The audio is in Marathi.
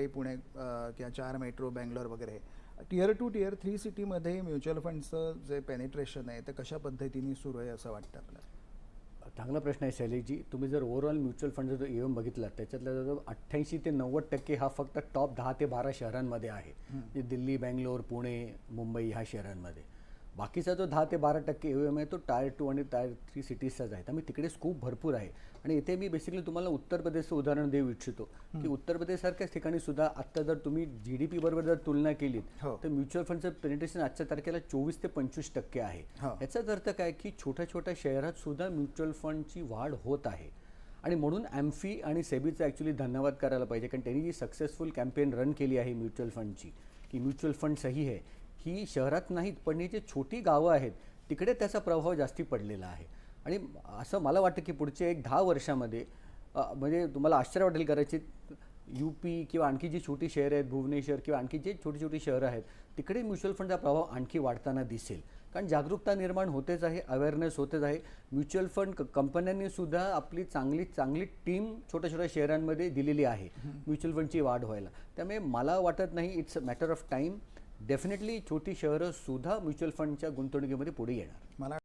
पुणे किंवा 4 मेट्रो बंगलोर वगैरे टियर 2 टियर 3 सिटीमध्ये म्युच्युअल फंड्सचं जे पेनिट्रेशन आहे ते कशा पद्धतीने सुरू आहे असं वाटतं आपल्याला? चांगला प्रश्न आहे शैलेशजी. तुम्ही जर ओव्हरऑल म्युच्युअल फंडचा जो ईएम बघितला त्याच्यातला जवळजवळ 88 ते 90% हा फक्त टॉप 10 ते 12 शहरांमध्ये आहे. म्हणजे दिल्ली, बँगलोर, पुणे, मुंबई ह्या शहरांमध्ये. बाकीचा जो 10 ते 12% ईएम आहे तो टायर 2 आणि टायर 3 सिटीजचाच आहे. त्यामुळे तिकडे स्कोप भरपूर आहे. आणि इथे मी बेसिकली तुम्हाला उत्तर प्रदेशचं उदाहरण देऊ इच्छितो की उत्तर प्रदेशसारख्याच ठिकाणी सुद्धा आत्ता जर तुम्ही GDP बरोबर जर तुलना केलीत तर म्युच्युअल फंडचं पेनिट्रेशन आजच्या तारखेला 24 ते 25% आहे. याचाच अर्थ काय की छोट्या छोट्या शहरात सुद्धा म्युच्युअल फंडची वाढ होत आहे. आणि म्हणून AMFI आणि सेबीचा ॲक्च्युली धन्यवाद करायला पाहिजे, कारण त्यांनी जी सक्सेसफुल कॅम्पेन रन केली आहे म्युच्युअल फंडची की म्युच्युअल फंड सही आहे, ही शहरात नाहीत पण ही जी छोटी गावं आहेत तिकडे त्याचा प्रभाव जास्ती पडलेला आहे. आणि असं मला वाटतं की पुढच्या 10 वर्षामध्ये म्हणजे तुम्हाला आश्चर्य वाटेल कदाचित UP किंवा आणखी जी छोटी शहरं आहेत, भुवनेश्वर किंवा आणखी जे छोटी छोटी शहरं आहेत तिकडे म्युच्युअल फंडचा प्रभाव आणखी वाढताना दिसेल. कारण जागरूकता निर्माण होतेच आहे, अवेअरनेस होतेच आहे. म्युच्युअल फंड कंपन्यांनी सुद्धा आपली चांगली टीम छोट्या छोट्या शहरांमध्ये दिलेली आहे म्युच्युअल फंडची वाढ व्हायला. त्यामुळे मला वाटत नाही, it's a matter of time. Definitely छोटी शहरं सुद्धा म्युच्युअल फंडच्या गुंतवणुकीमध्ये पुढे येणार. मला